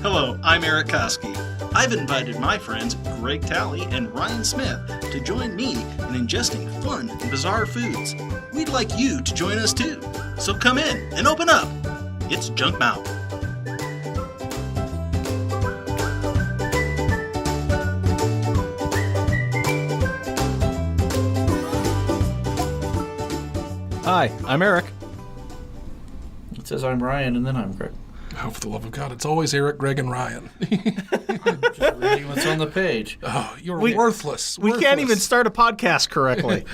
Hello, I'm Erik. I've invited my friends Greg Talley and Ryan Smith to join me in ingesting fun and bizarre foods. We'd like you to join us too. So come in and open up. It's Junkmouth. Hi, I'm Erik. It says I'm Ryan, and then I'm Greg. Oh, for the love of God, it's always Erik, Greg, and Ryan. Just reading what's on the page. Oh, you're worthless. We can't even start a podcast correctly.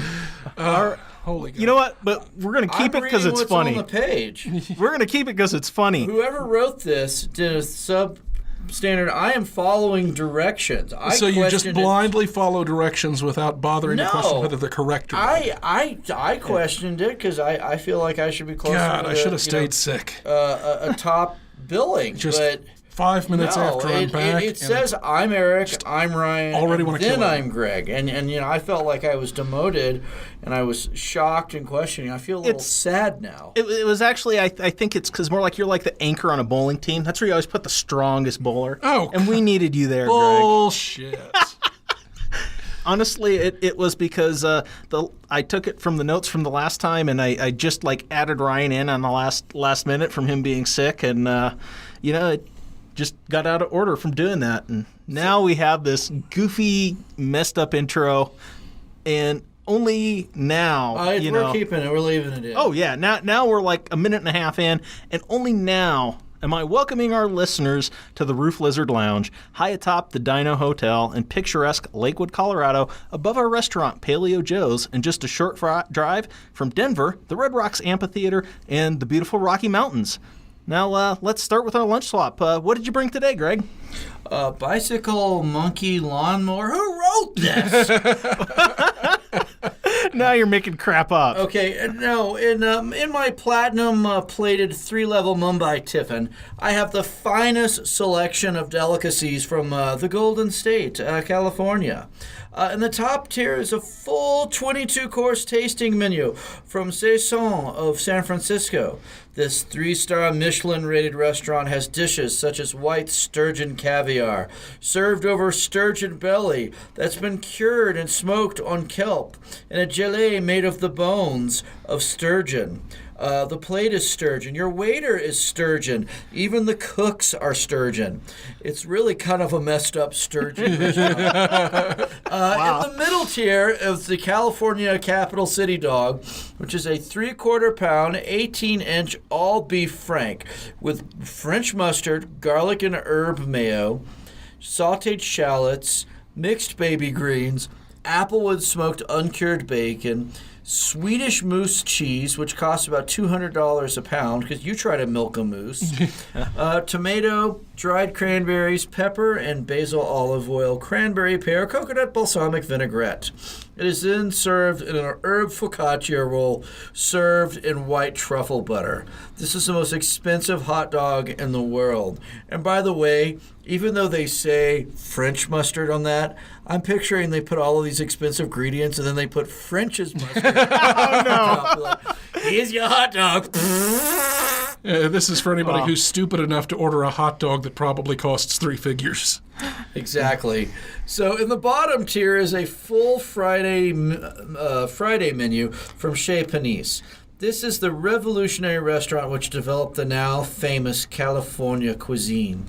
Holy God. You know what? But we're going to keep it because it's funny. On the page. We're going to keep it because it's funny. Whoever wrote this did a substandard. I am following directions. So you just blindly follow directions without bothering to question whether they're correct or not? I questioned it because I feel like I should be closer. God, to I should have stayed sick. A top billing, but 5 minutes after I'm back. It says I'm Erik, I'm Ryan, already want to kill him. Then I'm Greg, and I felt like I was demoted, and I was shocked and questioning. I feel a little sad now. It was actually, I think it's because more like you're like the anchor on a bowling team. That's where you always put the strongest bowler. Oh, and we needed you there, bullshit. Greg. Honestly, it was because I took it from the notes from the last time, and I just added Ryan in on the last minute from him being sick, and it just got out of order from doing that, and now we have this goofy, messed up intro, and only now we're keeping it. We're leaving it in. Oh yeah, now we're like a minute and a half in, and only now am I welcoming our listeners to the Roof Lizard Lounge, high atop the Dino Hotel in picturesque Lakewood, Colorado, above our restaurant Paleo Joe's, and just a short drive from Denver, the Red Rocks Amphitheater, and the beautiful Rocky Mountains. Now, let's start with our lunch swap. What did you bring today, Greg? Bicycle monkey lawnmower. Who wrote this? Now you're making crap up. Okay, no. In my platinum plated 3-level Mumbai tiffin, I have the finest selection of delicacies from the Golden State, California. In the top tier is a full 22-course tasting menu from Saison of San Francisco. This 3-star Michelin-rated restaurant has dishes such as white sturgeon caviar, served over sturgeon belly that's been cured and smoked on kelp, and a gelée made of the bones of sturgeon. The plate is sturgeon. Your waiter is sturgeon. Even the cooks are sturgeon. It's really kind of a messed up sturgeon restaurant. Wow. In the middle tier is the California Capital City Dog, which is a 3/4 pound, 18-inch all-beef frank with French mustard, garlic and herb mayo, sautéed shallots, mixed baby greens, applewood smoked uncured bacon, Swedish moose cheese, which costs about $200 a pound, because you try to milk a moose, tomato, dried cranberries, pepper, and basil olive oil, cranberry pear, coconut balsamic vinaigrette. It is then served in an herb focaccia roll served in white truffle butter. This is the most expensive hot dog in the world. And by the way, even though they say French mustard on that, I'm picturing they put all of these expensive ingredients and then they put French's mustard. Oh, no. Like, here's your hot dog. This is for anybody who's stupid enough to order a hot dog that probably costs 3 figures. Exactly. So in the bottom tier is a full Friday menu from Chez Panisse. This is the revolutionary restaurant which developed the now famous California cuisine.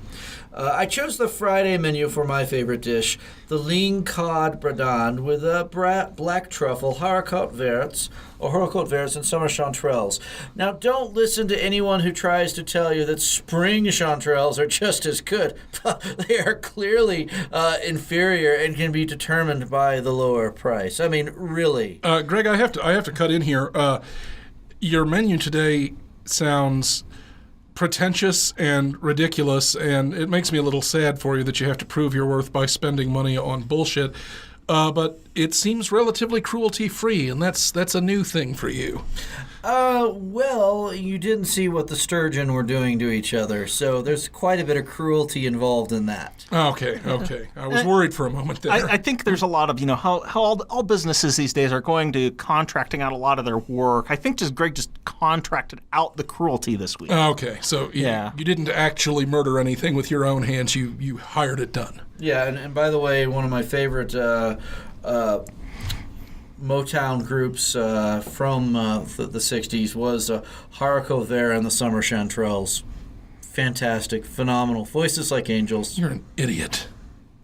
I chose the Friday menu for my favorite dish, the lean cod bradand with a black truffle, haricot verts, and summer chanterelles. Now, don't listen to anyone who tries to tell you that spring chanterelles are just as good. They are clearly inferior and can be determined by the lower price. I mean, really. Greg, I have to cut in here. Your menu today sounds pretentious and ridiculous, and it makes me a little sad for you that you have to prove your worth by spending money on bullshit. But it seems relatively cruelty-free, and that's a new thing for you. Well, you didn't see what the sturgeon were doing to each other, so there's quite a bit of cruelty involved in that. Okay. I was worried for a moment there. I think there's a lot of, how all businesses these days are going to contracting out a lot of their work. I think Greg just contracted out the cruelty this week. Okay, so you didn't actually murder anything with your own hands. You hired it done. Yeah, and by the way, one of my favorite Motown groups from the 60s was Harco Vare and the Summer Chanterelles. Fantastic, phenomenal, voices like angels. You're an idiot.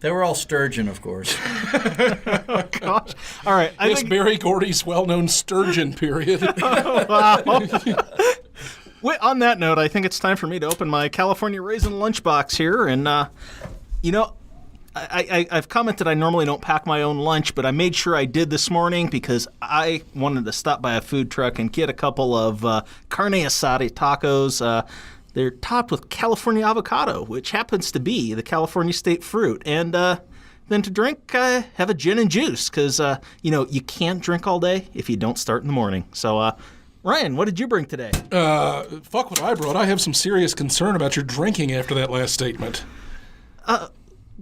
They were all sturgeon, of course. Oh, gosh. All right. Yes, Barry Gordy's well-known sturgeon period. Wow. On that note, I think it's time for me to open my California Raisin lunchbox here. And, I've commented I normally don't pack my own lunch, but I made sure I did this morning because I wanted to stop by a food truck and get a couple of carne asada tacos. They're topped with California avocado, which happens to be the California state fruit. And then to drink, have a gin and juice because, you can't drink all day if you don't start in the morning. So, Ryan, what did you bring today? Fuck what I brought. I have some serious concern about your drinking after that last statement.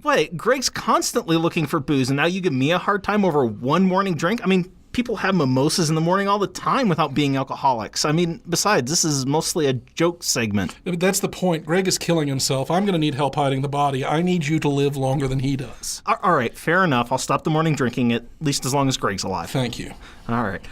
Wait, Greg's constantly looking for booze, and now you give me a hard time over one morning drink? I mean, people have mimosas in the morning all the time without being alcoholics. I mean, besides, this is mostly a joke segment. That's the point. Greg is killing himself. I'm going to need help hiding the body. I need you to live longer than he does. All right, fair enough. I'll stop the morning drinking at least as long as Greg's alive. Thank you. All right.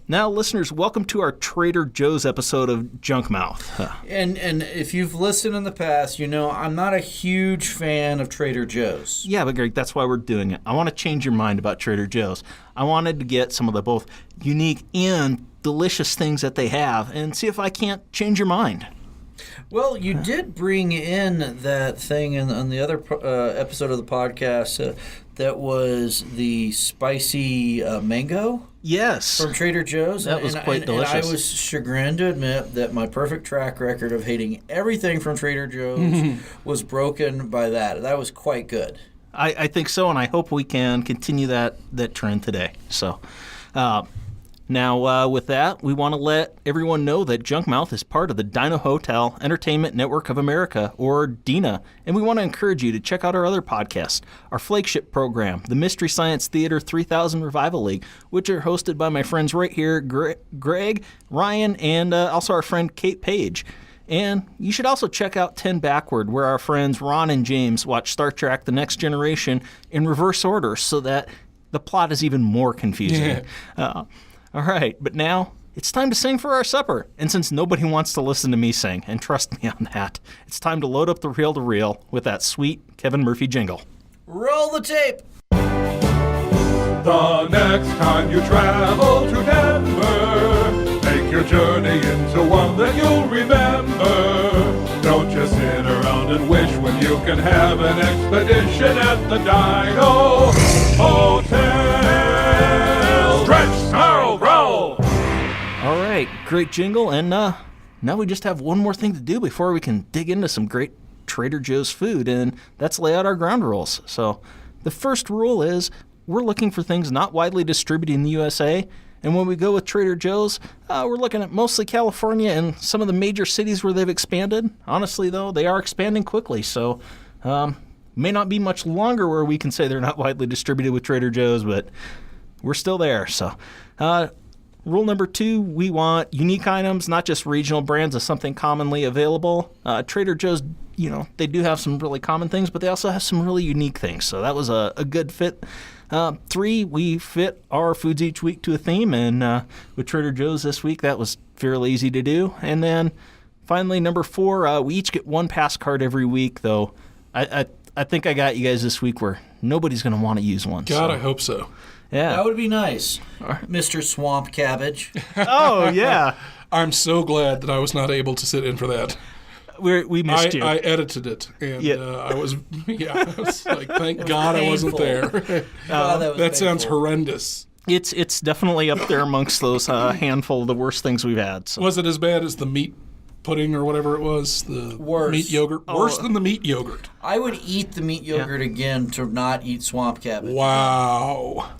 Now, listeners, welcome to our Trader Joe's episode of Junkmouth. And if you've listened in the past, I'm not a huge fan of Trader Joe's. Yeah, but Greg, that's why we're doing it. I want to change your mind about Trader Joe's. I wanted to get some of the both unique and delicious things that they have and see if I can't change your mind. Well, you did bring in that thing on the other episode of the podcast that was the spicy mango. Yes. From Trader Joe's. That was quite delicious. And I was chagrined to admit that my perfect track record of hating everything from Trader Joe's was broken by that. That was quite good. I think so, and I hope we can continue that trend today. So, now with that, we want to let everyone know that Junkmouth is part of the Dino Hotel Entertainment Network of America, or DINA, and we want to encourage you to check out our other podcasts, our flagship program, the Mystery Science Theater 3000 Revival League, which are hosted by my friends right here, Greg, Ryan, and also our friend Kate Page. And you should also check out 10 Backward, where our friends Ron and James watch Star Trek The Next Generation in reverse order so that the plot is even more confusing. Yeah. All right, but now it's time to sing for our supper. And since nobody wants to listen to me sing, and trust me on that, it's time to load up the reel-to-reel with that sweet Kevin Murphy jingle. Roll the tape! The next time you travel to Denver, make your journey into one that you'll remember. Don't just sit around and wish when you can have an expedition at the Dino Hotel. Stretch, snarl, growl. All right, great jingle, and now we just have one more thing to do before we can dig into some great Trader Joe's food, and that's lay out our ground rules. So the first rule is we're looking for things not widely distributed in the USA, and when we go with Trader Joe's, we're looking at mostly California and some of the major cities where they've expanded. Honestly, though, they are expanding quickly, so may not be much longer where we can say they're not widely distributed with Trader Joe's, but we're still there. So rule number 2, we want unique items, not just regional brands of something commonly available. Trader Joe's, they do have some really common things, but they also have some really unique things, so that was a good fit. 3, we fit our foods each week to a theme, and with Trader Joe's this week, that was fairly easy to do. And then finally, number 4, we each get one pass card every week, though I think I got you guys this week where nobody's going to want to use one. God, I hope so. Yeah. That would be nice, Mr. Swamp Cabbage. Oh, yeah. I'm so glad that I was not able to sit in for that. We missed you. I edited it, and I was like, thank God I wasn't there. That sounds horrendous. It's definitely up there amongst those handful of the worst things we've had. So. Was it as bad as the meat pudding or whatever it was, the Worse. meat yogurt. Worse than the meat yogurt. I would eat the meat yogurt again to not eat swamp cabbage. Wow.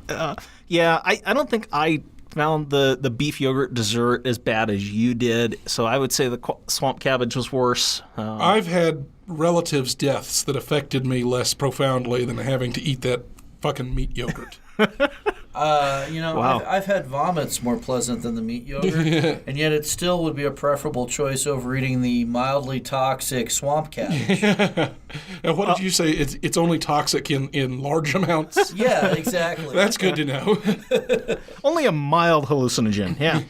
Yeah, I don't think I found the beef yogurt dessert as bad as you did, so I would say the swamp cabbage was worse. I've had relatives' deaths that affected me less profoundly than having to eat that fucking meat yogurt. Wow. I've had vomits more pleasant than the meat yogurt, and yet it still would be a preferable choice over eating the mildly toxic swamp cabbage. And what did you say? It's only toxic in large amounts? Yeah, exactly. That's good to know. Only a mild hallucinogen, yeah.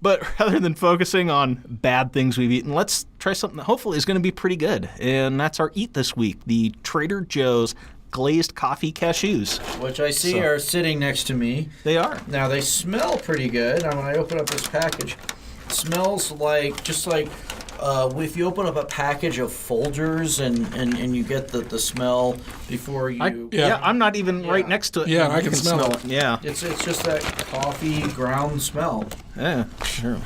But rather than focusing on bad things we've eaten, let's try something that hopefully is going to be pretty good. And that's our eat this week, the Trader Joe's glazed coffee cashews. Which I see are sitting next to me. They are. Now, they smell pretty good. Now, when I open up this package, it smells just like if you open up a package of Folgers and you get the smell before you... I'm not even right next to it. Yeah, I You can smell it. Yeah. It's just that coffee ground smell. Yeah, sure.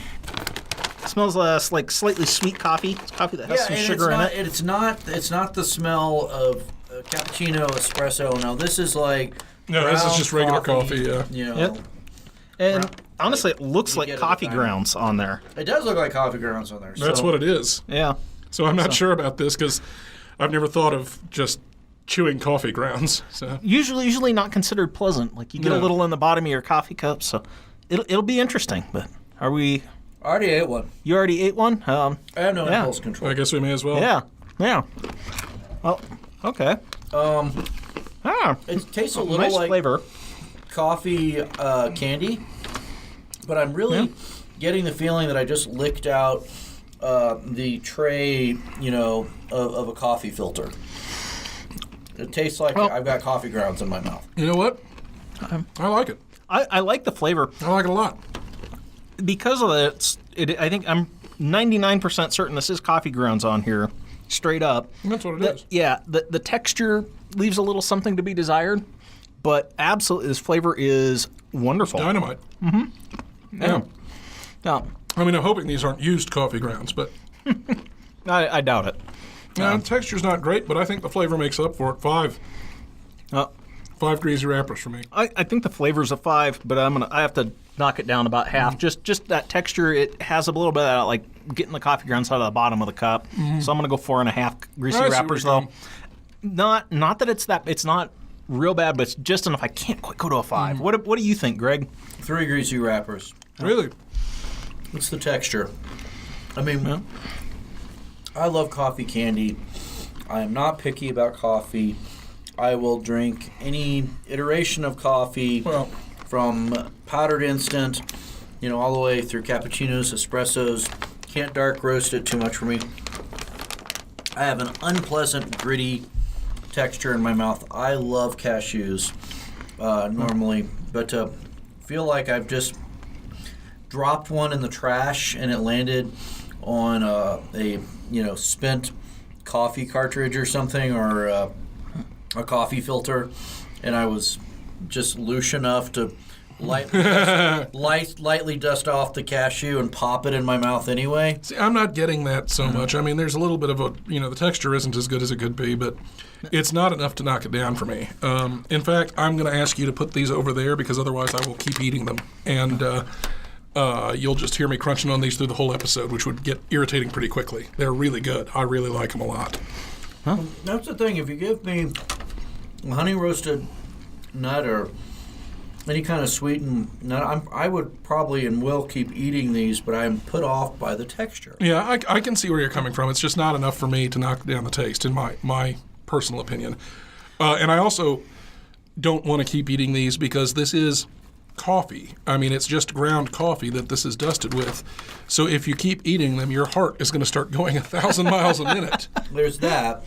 It smells like slightly sweet coffee. It's coffee that has some and sugar in it. It's not the smell of cappuccino, espresso. No, this is like This is just regular coffee, yeah. You know, Yep. And honestly, it looks You like get it coffee with time. grounds on there. It does look like coffee grounds on there. That's so. what it is. Yeah. So I'm not sure about this because I've never thought of just chewing coffee grounds. So Usually not considered pleasant. Like you get a No. little in the bottom of your coffee cup, so it'll be interesting. But are we? I already ate one. You already ate one? I have no Yeah. impulse control. I guess we may as well. Yeah. Well, okay. It tastes a little Nice like flavor. coffee candy, but I'm really getting the feeling that I just licked out the tray, of a coffee filter. It tastes like I've got coffee grounds in my mouth. You know what? I like it. I like the flavor I like it a lot. because of that. I think I'm 99% certain this is coffee grounds on here, straight up. That's what it is. Yeah, the texture leaves a little something to be desired, but absolutely, this flavor is wonderful. Dynamite. Yeah. I mean, I'm hoping these aren't used coffee grounds, but I doubt it. the texture's not great, but I think the flavor makes up for it. 5 greasy wrappers for me. I think the flavor's a 5, but I have to knock it down about half. Just that texture, it has a little bit of that, like getting the coffee grounds out of the bottom of the cup. So I'm gonna go 4.5 greasy I see wrappers where you're though. Not that it's not real bad, but it's just enough. I can't quite go to a 5. What do you think, Greg? 3 greasy wrappers. Really? What's the texture? I mean, I love coffee candy. I am not picky about coffee. I will drink any iteration of coffee from powdered instant, all the way through cappuccinos, espressos. Can't dark roast it too much for me. I have an unpleasant, gritty texture in my mouth. I love cashews normally, but to feel like I've just dropped one in the trash and it landed on a spent coffee cartridge or something, or a coffee filter, and I was just loose enough to lightly dust off the cashew and pop it in my mouth anyway. See, I'm not getting that so much. I mean, there's a little bit of the texture isn't as good as it could be, but it's not enough to knock it down for me. In fact, I'm going to ask you to put these over there because otherwise I will keep eating them. And you'll just hear me crunching on these through the whole episode, which would get irritating pretty quickly. They're really good. I really like them a lot. That's the thing. If you give me a honey roasted nut or any kind of sweetened nut, I would probably and will keep eating these, but I'm put off by the texture. Yeah, I can see where you're coming from. It's just not enough for me to knock down the taste, in my personal opinion. And I also don't want to keep eating these because this is coffee. I mean, it's just ground coffee that this is dusted with. So if you keep eating them, your heart is going to start going 1,000 miles a minute. There's that.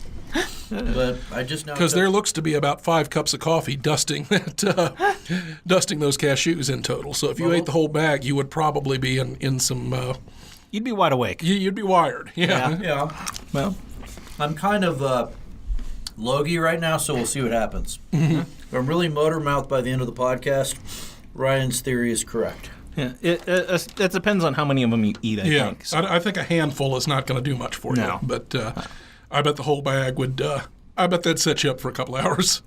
But I just know Because there looks to be about 5 cups of coffee dusting dusting those cashews in total. So if you ate the whole bag, you would probably be in some. You'd be wide awake. You'd be wired. Yeah. Yeah. Well, I'm kind of logy right now, so we'll see what happens. If I'm really motor mouthed by the end of the podcast, Ryan's theory is correct. Yeah, it depends on how many of them you eat, I think. So. I think a handful is not going to do much for No. you, but I bet the whole bag would. I bet that'd set you up for a couple hours.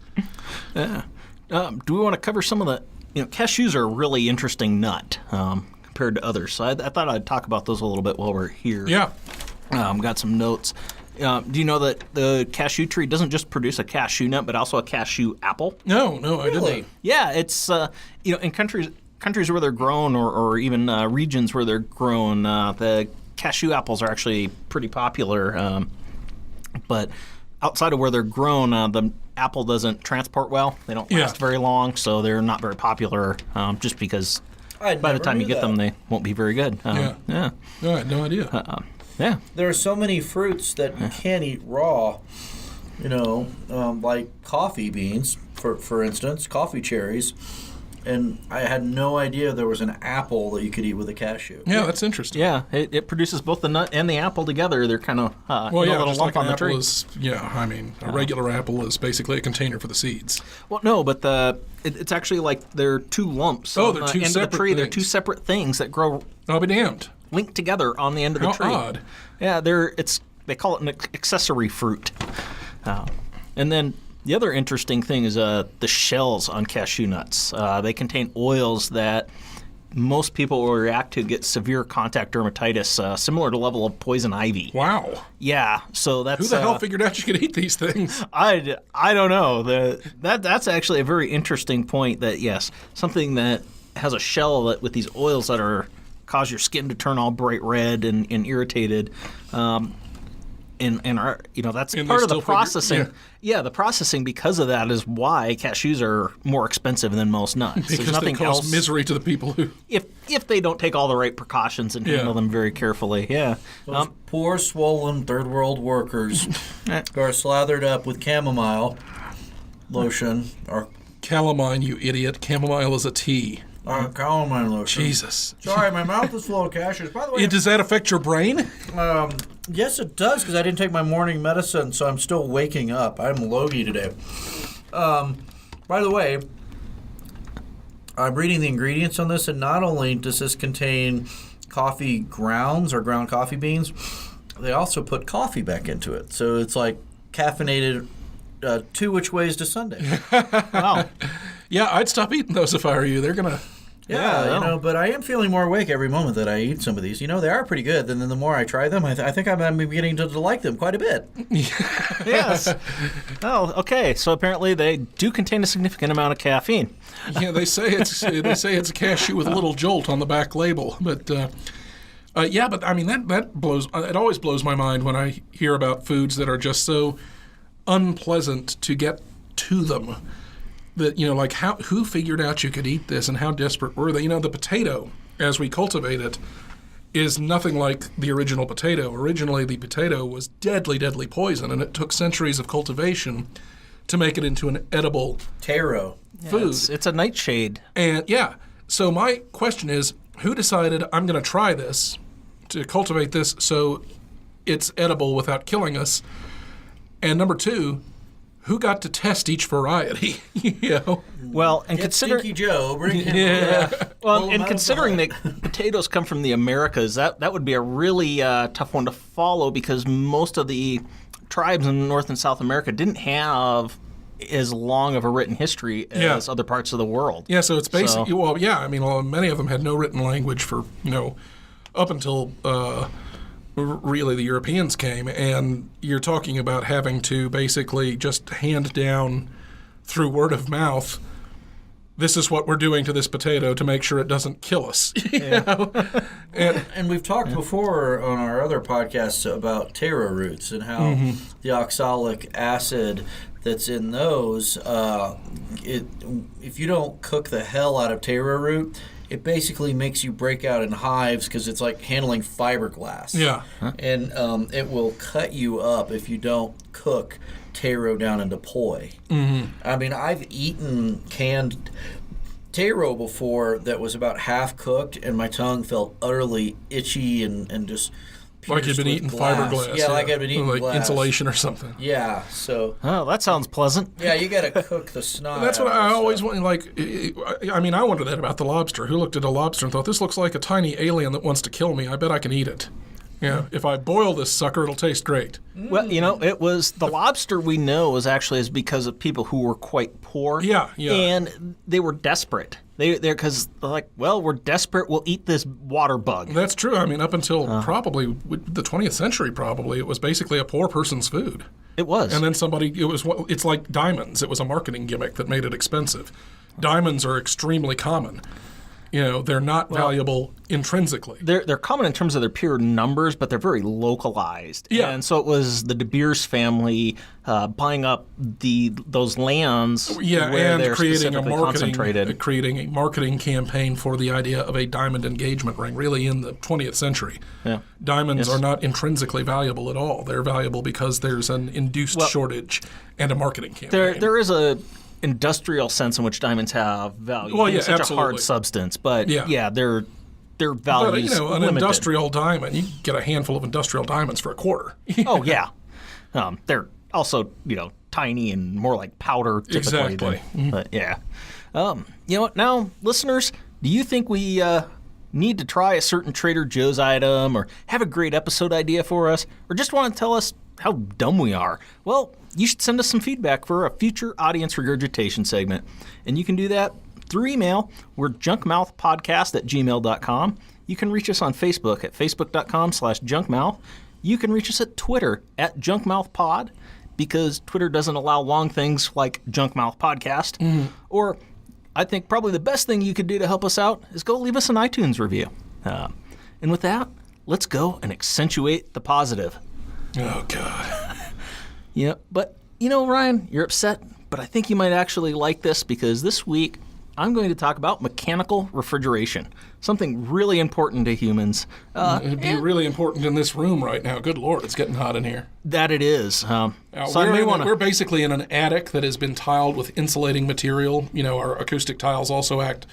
Yeah. Do we want to cover some of the? Cashews are a really interesting nut compared to others. So I thought I'd talk about those a little bit while we're here. Yeah. Got some notes. Do you know that the cashew tree doesn't just produce a cashew nut, but also a cashew apple? No, I Really? didn't. Yeah, it's in countries where they're grown, or even regions where they're grown, the cashew apples are actually pretty popular. But outside of where they're grown, the apple doesn't transport well. They don't last very long, so they're not very popular. Just because by the time you get them, they won't be very good. Yeah. No, I had no idea. Yeah. There are so many fruits that you can't eat raw, like coffee beans, for instance, coffee cherries. And I had no idea there was an apple that you could eat with a cashew. Yeah, that's interesting. Yeah, it produces both the nut and the apple together. They're kind of a little just lump like on an the apple tree. is. Yeah, I mean, a regular apple is basically a container for the seeds. Well, no, but it's actually like they're two lumps. Oh, on they're the two end of separate the tree. They're things. two separate things that grow I'll be damned. linked together on the end of the How tree. odd. Yeah, they call it an accessory fruit. And then the other interesting thing is the shells on cashew nuts. They contain oils that most people will react to get severe contact dermatitis, similar to level of poison ivy. Wow. Yeah, so that's Who the hell figured out you could eat these things? I don't know. That's actually a very interesting point. That yes, something that has a shell with these oils that cause your skin to turn all bright red and irritated. And that's And part they of the still processing. figure- Yeah, the processing because of that is why cashews are more expensive than most nuts. There's Because they nothing cause else. misery to the people who. If they don't take all the right precautions and handle them very carefully, yeah. Those poor, swollen third world workers who are slathered up with chamomile lotion or Calamine, you idiot. Chamomile is a tea. chamomile lotion. Jesus. Sorry, my mouth is full of cashews. By the way, Does that affect your brain? yes, it does because I didn't take my morning medicine, so I'm still waking up. I'm logy today. By the way, I'm reading the ingredients on this, and not only does this contain coffee grounds or ground coffee beans, they also put coffee back into it. So it's like caffeinated 2 which ways to Sunday. Wow. Yeah, I'd stop eating those if I were you. They're going to. Yeah, but I am feeling more awake every moment that I eat some of these. They are pretty good. And then the more I try them, I think I'm beginning to like them quite a bit. Yes. Oh, okay. So apparently they do contain a significant amount of caffeine. Yeah, they say it's a cashew with a little jolt on the back label, but but I mean that blows. It always blows my mind when I hear about foods that are just so unpleasant to get to them. That like who figured out you could eat this and how desperate were they? The potato as we cultivate it is nothing like the original potato. Originally, the potato was deadly, deadly poison, and it took centuries of cultivation to make it into an edible Taro. food. It's a nightshade. And so my question is, who decided I'm going to try this, to cultivate this so it's edible without killing us? And number 2, who got to test each variety? Well, and Get considering Stinky Joe. Bring him. well, Pull 'em and out of considering the that potatoes come from the Americas, that would be a really tough one to follow because most of the tribes in North and South America didn't have as long of a written history as other parts of the world. Yeah, so it's basically, many of them had no written language for, up until really the Europeans came, and you're talking about having to basically just hand down through word of mouth, this is what we're doing to this potato to make sure it doesn't kill us. And we've talked before on our other podcasts about taro roots and how the oxalic acid that's in those, if you don't cook the hell out of taro root, it basically makes you break out in hives because it's like handling fiberglass. Yeah. And it will cut you up if you don't cook taro down into poi. I mean, I've eaten canned taro before that was about half cooked, and my tongue felt utterly itchy and just Like you've been eating fiberglass. Yeah, like I've been eating like glass. insulation or something. Yeah, so Oh, that sounds pleasant. yeah, you got to cook the snot. That's what out of I it, always so. want. Like, I mean, I wonder that about the lobster. Who looked at a lobster and thought, this looks like a tiny alien that wants to kill me. I bet I can eat it. Yeah, if I boil this sucker, it'll taste great. Well, it was the lobster we know is because of people who were quite poor. Yeah. And they were desperate. They're because they're like, well, we're desperate. We'll eat this water bug. That's true. I mean, up until probably the 20th century, it was basically a poor person's food. It was. And then it's like diamonds. It was a marketing gimmick that made it expensive. Diamonds are extremely common. They're not valuable intrinsically. They're common in terms of their pure numbers, but they're very localized. Yeah. And so it was the De Beers family buying up those lands where and they're creating specifically concentrated. creating a marketing campaign for the idea of a diamond engagement ring, really in the 20th century. Yeah. Diamonds are not intrinsically valuable at all. They're valuable because there's an induced shortage and a and campaign. There is a industrial sense in which diamonds have value. Well, yeah, It's such absolutely. a hard substance, but their But, value is an limited. industrial diamond, you can get a handful of industrial diamonds for $0.25. Oh yeah, they're also tiny and more like powder typically. Exactly. But yeah, you know what? Now, listeners, do you think we need to try a certain Trader Joe's item, or have a great episode idea for us, or just want to tell us how dumb we are? Well, you should send us some feedback for a future audience regurgitation segment. And you can do that through email. We're junkmouthpodcast@gmail.com. You can reach us on Facebook at facebook.com/junkmouth. You can reach us at Twitter at junkmouthpod, because Twitter doesn't allow long things like Junkmouth Podcast. Or I think probably the best thing you could do to help us out is go leave us an iTunes review. And with that, let's go and accentuate the positive. Oh, God. Yeah, but Ryan, you're upset, but I think you might actually like this, because this week I'm going to talk about mechanical refrigeration, something really important to humans. It'd be really important in this room right now. Good Lord, it's getting hot in here. That it is. So I may want to. We're basically in an attic that has been tiled with insulating material. Our acoustic tiles also act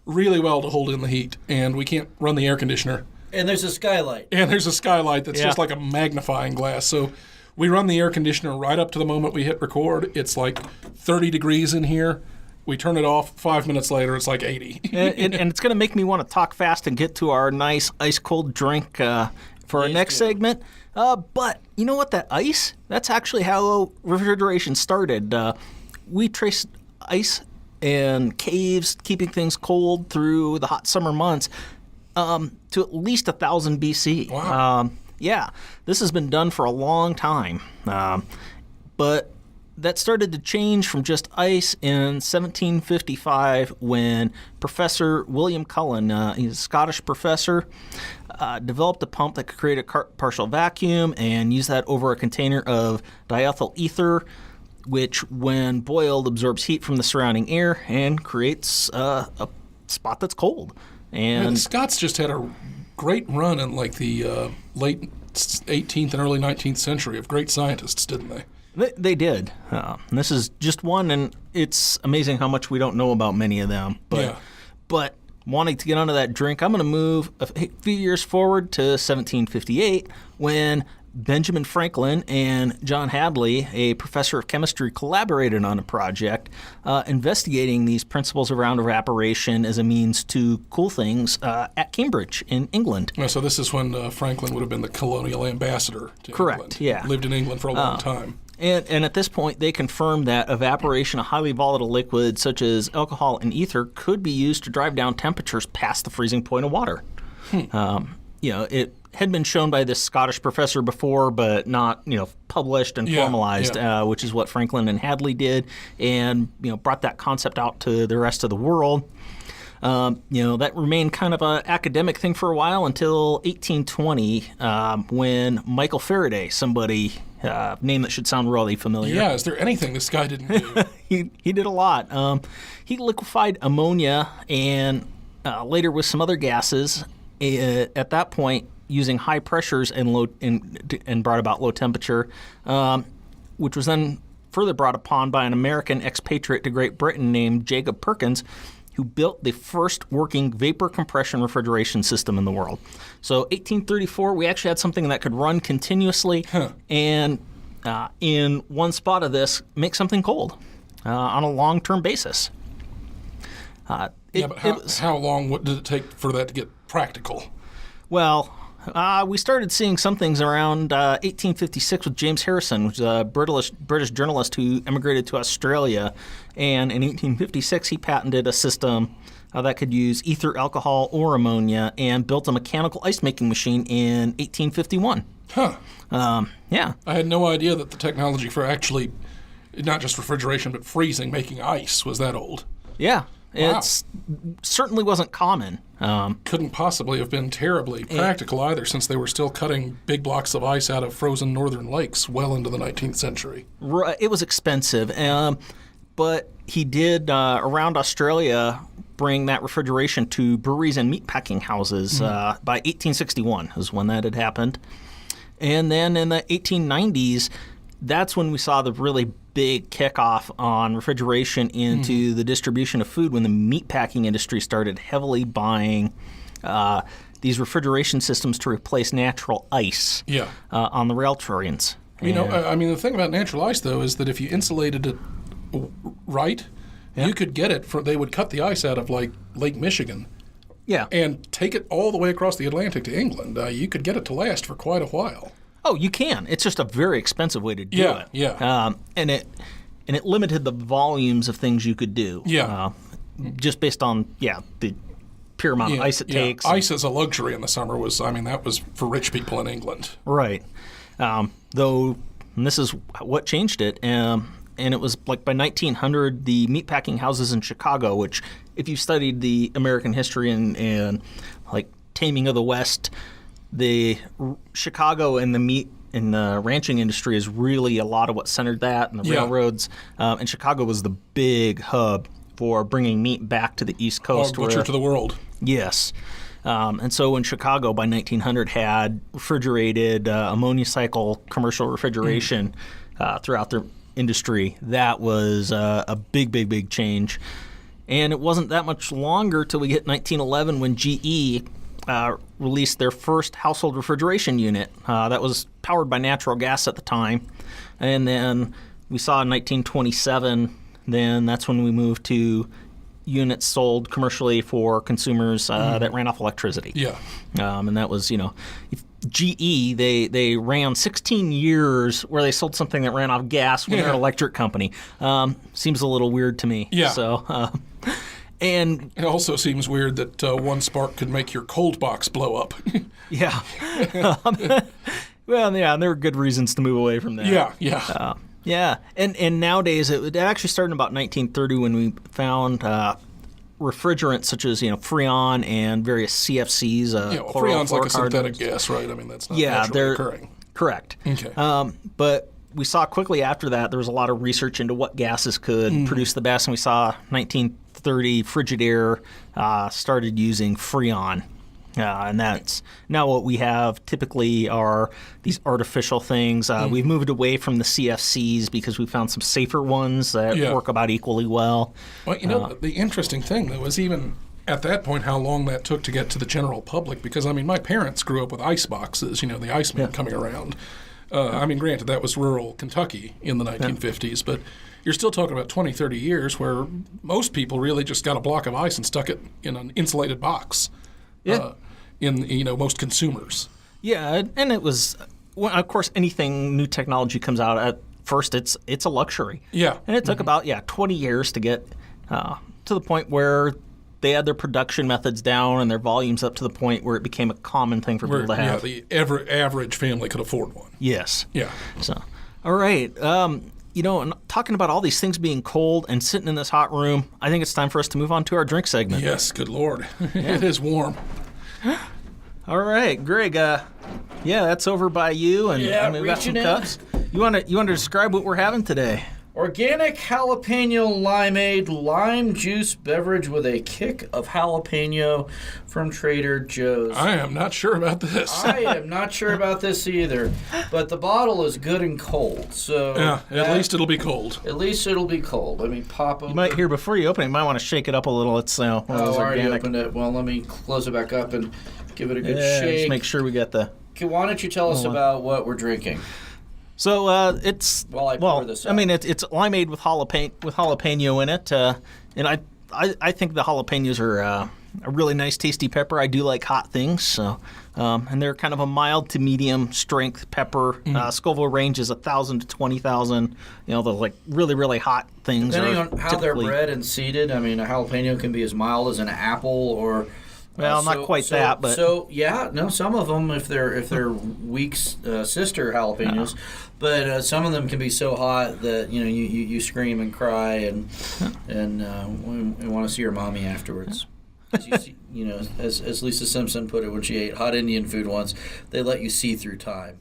really well to hold in the heat, and we can't run the air conditioner. And there's a skylight. And there's a skylight that's just like a magnifying glass. So we run the air conditioner right up to the moment we hit record. It's like 30 degrees in here. We turn it off. 5 minutes later, it's like 80. and it's going to make me want to talk fast and get to our nice ice-cold drink for our next segment. But you know what? That ice, that's actually how refrigeration started. We traced ice and caves keeping things cold through the hot summer months to at least 1000 BC. Wow. This has been done for a long time. But that started to change from just ice in 1755 when Professor William Cullen, he's a Scottish professor, developed a pump that could create a partial vacuum and use that over a container of diethyl ether, which, when boiled, absorbs heat from the surrounding air and creates a spot that's cold. And the Scots just had a great run in like the late 18th and early 19th century of great scientists, didn't they? They did. And this is just one, and it's amazing how much we don't know about many of them. But wanting to get onto that drink, I'm going to move a few years forward to 1758 when Benjamin Franklin and John Hadley, a professor of chemistry, collaborated on a project investigating these principles around evaporation as a means to cool things at Cambridge in England. So this is when Franklin would have been the colonial ambassador to Correct, England. yeah. Lived in England for a long time. And at this point, they confirmed that evaporation of highly volatile liquids such as alcohol and ether could be used to drive down temperatures past the freezing point of water. It had been shown by this Scottish professor before, but not published and formalized, which is what Franklin and Hadley did, and brought that concept out to the rest of the world. That remained kind of an academic thing for a while until 1820, when Michael Faraday, somebody name that should sound really familiar. Yeah, is there anything this guy didn't do? He did a lot. He liquefied ammonia and later with some other gases. At that point, using high pressures and brought about low temperature, which was then further brought upon by an American expatriate to Great Britain named Jacob Perkins, who built the first working vapor compression refrigeration system in the world. So 1834, we actually had something that could run continuously and in one spot of this make something cold on a long-term basis. But how long did it take for that to get practical? Well, we started seeing some things around 1856 with James Harrison, which is a British journalist who emigrated to Australia. And in 1856, he patented a system that could use ether alcohol or ammonia and built a mechanical ice-making machine in 1851. Huh. Yeah. I had no idea that the technology for actually, not just refrigeration, but freezing, making ice was that old. Yeah. Wow. It certainly wasn't common. Couldn't possibly have been terribly practical either, since they were still cutting big blocks of ice out of frozen northern lakes well into the 19th century. It was expensive, but he did, around Australia, bring that refrigeration to breweries and meatpacking houses by 1861 is when that had happened. And then in the 1890s, that's when we saw the really big kickoff on refrigeration into the distribution of food, when the meatpacking industry started heavily buying these refrigeration systems to replace natural ice on the rail trains. The thing about natural ice, though, is that if you insulated it right, you could get it they would cut the ice out of, like, Lake Michigan. Yeah. And take it all the way across the Atlantic to England. You could get it to last for quite a while. Oh, you can. It's just a very expensive way to do it. Yeah. And it limited the volumes of things you could do. Yeah. Just based on the pure amount of ice it takes. Ice as a luxury in the summer that was for rich people in England. Right. Though, and this is what changed it. And it was like by 1900, the meatpacking houses in Chicago, which if you studied the American history and like Taming of the West, the Chicago and the meat and the ranching industry is really a lot of what centered that, and the railroads. And Chicago was the big hub for bringing meat back to the East Coast. Butcher to the world. Yes. And so when Chicago by 1900 had refrigerated ammonia cycle commercial refrigeration throughout their industry, that was a big change. And it wasn't that much longer till we get 1911 when GE released their first household refrigeration unit that was powered by natural gas at the time. And then we saw in 1927, then that's when we moved to units sold commercially for consumers that ran off electricity. Yeah. And that was, GE, they ran 16 years where they sold something that ran off gas when they're an electric company. Seems a little weird to me. Yeah. So, and it also seems weird that one spark could make your cold box blow up. Yeah. Well, yeah, and there were good reasons to move away from that. Yeah. Yeah, and nowadays it actually started in about 1930 when we found refrigerants such as Freon and various CFCs. Freon's like a synthetic gas, right? I mean, that's not naturally occurring. Correct. Okay. But we saw quickly after that there was a lot of research into what gases could produce the best, and we saw 1930 Frigidaire started using Freon. And that's now what we have typically are these artificial things. We've moved away from the CFCs because we found some safer ones that work about equally well. Well, the interesting thing, though, is even at that point how long that took to get to the general public. Because, my parents grew up with ice boxes, the Iceman coming around. Granted, that was rural Kentucky in the 1950s, but you're still talking about 20, 30 years where most people really just got a block of ice and stuck it in an insulated box. Yeah. In most consumers. Yeah, and it was, well, of course, anything new technology comes out at first, it's a luxury. Yeah. And it took about 20 years to get to the point where they had their production methods down and their volumes up to the point where it became a common thing for people to have. Yeah, the average family could afford one. Yes. Yeah. So, all right. And talking about all these things being cold and sitting in this hot room, I think it's time for us to move on to our drink segment. Yes, good Lord. It is warm. All right, Greg. That's over by you, and we've got some cups. You want to describe what we're having today? Organic jalapeno limeade lime juice beverage with a kick of jalapeno from Trader Joe's. I am not sure about this. I am not sure about this either, but the bottle is good and cold. So Yeah, at least it'll be cold. At least it'll be cold. Let me pop open. You might hear before you open it, you might want to shake it up a little. It's one of those I already organic. opened it. Well, let me close it back up and give it a good Yeah, shake. just make sure we got the. Okay, why don't you tell us about what we're drinking? So it's While I pour this I out. mean it's limeade with jalapeno in it, and I think the jalapenos are a really nice, tasty pepper. I do like hot things, so and they're kind of a mild to medium strength pepper. Scoville range is 1,000 to 20,000. You know, the like really hot things. Depending are on how they're typically- bred and seeded, I mean, a jalapeno can be as mild as an apple or. Well, not quite that, but some of them, if they're weak sister jalapenos, but some of them can be so hot that you scream and cry and we want to see your mommy afterwards. As you see, as Lisa Simpson put it when she ate hot Indian food once, they let you see through time.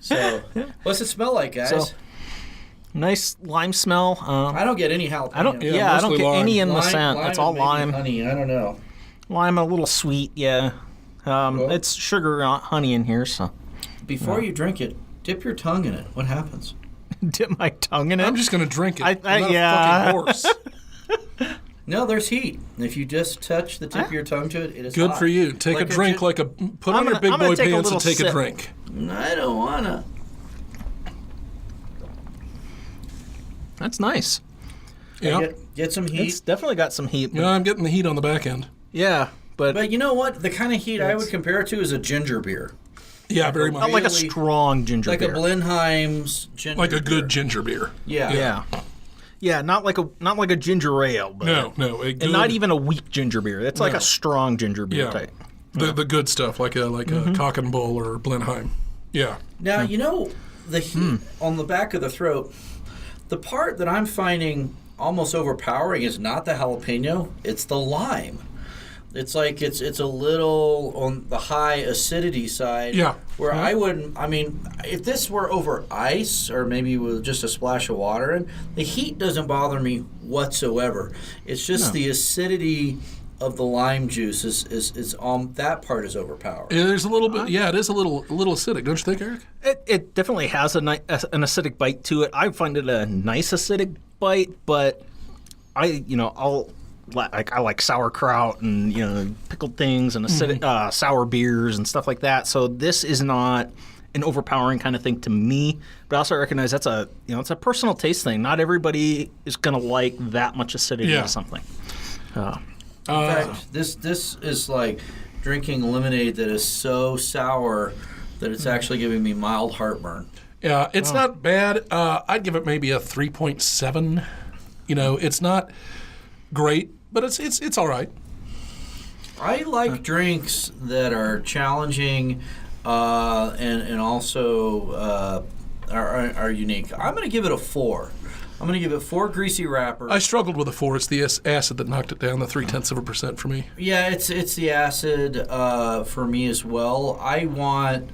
So, what's it smell like, guys? So, nice lime smell. I don't get any jalapeno. I don't. Yeah, Yeah, I don't mostly get any lime. in the scent. It's all and maybe lime. honey. I don't know. Lime a little sweet. Yeah. It's sugar, not honey in here. So Before you drink it, dip your tongue in it. What happens? dip my tongue in it. I'm just going to drink it. I- I'm not yeah. a fucking horse. No, there's heat. If you just touch the tip of your tongue to it, it is Good hot. for you. Take Like a drink gi- put on your big I'm gonna boy take a pants and little take a sip. drink. I don't wanna. That's nice. Yeah. Get some heat. It's definitely got some heat. Yeah, I'm getting the heat on the back end. Yeah, but But you know what? The kind of heat I would compare it to is a ginger beer. Yeah, very much. not like a really- strong ginger Like beer. a Blenheim's ginger Like a beer. good ginger beer. Yeah. Yeah. Yeah, not like a ginger ale, but No, a good, and not even a weak ginger beer. It's like No. a strong ginger beer Yeah. type. the good stuff, like a Mm-hmm. Cock and Bull or Blenheim. Yeah. Now, the heat on the back of the throat, the part that I'm finding almost overpowering is not the jalapeno, it's the lime. It's like it's a little on the high acidity side. Yeah. Where I wouldn't, I mean, if this were over ice or maybe with just a splash of water in, the heat doesn't bother me whatsoever. It's just the acidity of the lime juice is that part is overpowering. There's a little bit. Yeah, it is a little acidic, don't you think, Eric? It definitely has an acidic bite to it. I find it a nice acidic bite, but I like sauerkraut and pickled things and acidic sour beers and stuff like that. So this is not an overpowering kind of thing to me. But I also recognize that's it's a personal taste thing. Not everybody is going to like that much acidity Yeah. to something. In fact, this is like drinking lemonade that is so sour that it's actually giving me mild heartburn. Yeah, it's not bad. I'd give it maybe a 3.7. It's not great, but it's all right. I like drinks that are challenging and also are unique. I'm going to give it a 4. I'm going to give it 4 greasy wrappers. I struggled with a 4. It's the acid that knocked it down, the 0.3% for me. Yeah, it's the acid for me as well. I want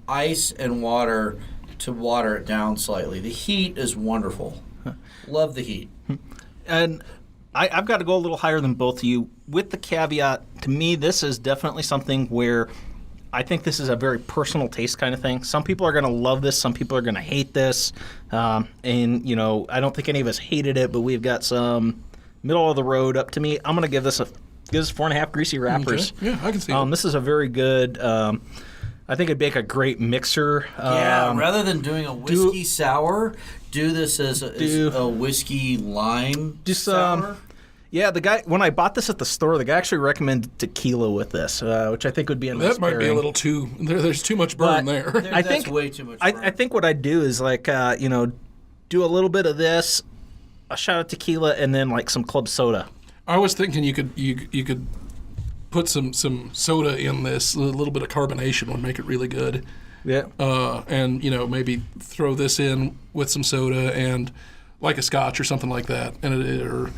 ice and water to water it down slightly. The heat is wonderful. Love the heat. And I've got to go a little higher than both of you with the caveat, to me, this is definitely something where I think this is a very personal taste kind of thing. Some people are going to love this. Some people are going to hate this. And, I don't think any of us hated it, but we've got some middle of the road up to me. I'm going to give this 4.5 greasy wrappers. Okay. Yeah, I can see that. This is a very good, I think it'd make a great mixer. Rather than doing a whiskey sour, do this as a whiskey lime sour. Yeah, the guy, when I bought this at the store, the guy actually recommended tequila with this, which I think would be a nice That might be a pairing. little too. There's too much burn there. That's think- way too much. I think what I'd do is do a little bit of this, a shot of tequila, and then like some club soda. I was thinking you could put some soda in this. A little bit of carbonation would make it really good. Yeah. And maybe throw this in with some soda and like a scotch or something like that, and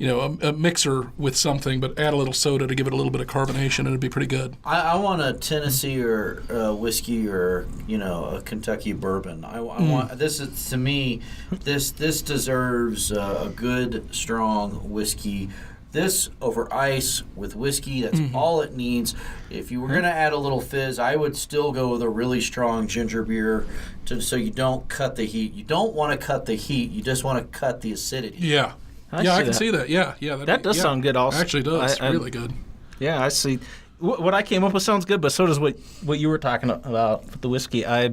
a mixer with something, but add a little soda to give it a little bit of carbonation, and it'd be pretty good. I want a Tennessee or whiskey or a Kentucky bourbon. I want this is to me. This deserves a good strong whiskey. This over ice with whiskey, that's all it needs. If you were going to add a little fizz, I would still go with a really strong ginger beer so you don't cut the heat. You don't want to cut the heat. You just want to cut the acidity. Yeah. I can see that. Yeah. That does sound good also. Actually does. Really good. Yeah, I see. What I came up with sounds good, but so does what you were talking about with the whiskey. I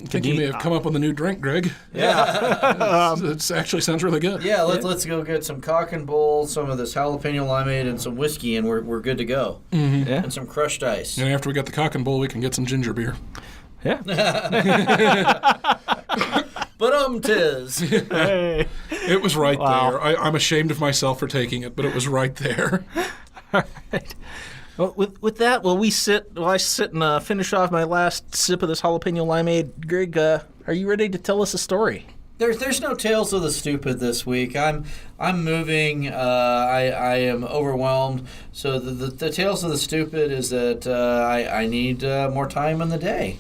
think you may have come up with a new drink, Greg. Yeah. It actually sounds really good. Yeah, let's go get some cock and bull, some of this jalapeno limeade, and some whiskey, and we're good to go. Mm-hmm. Yeah. And some crushed ice. And after we got the cock and bull, we can get some ginger beer. Yeah. But tis. Hey. It was right Wow. there. I'm ashamed of myself for taking it, but it was right there. All right. Well, with that, I sit and finish off my last sip of this jalapeno limeade. Greg, are you ready to tell us a story? There's no tales of the stupid this week. I'm moving. I am overwhelmed. So the tales of the stupid is that I need more time in the day.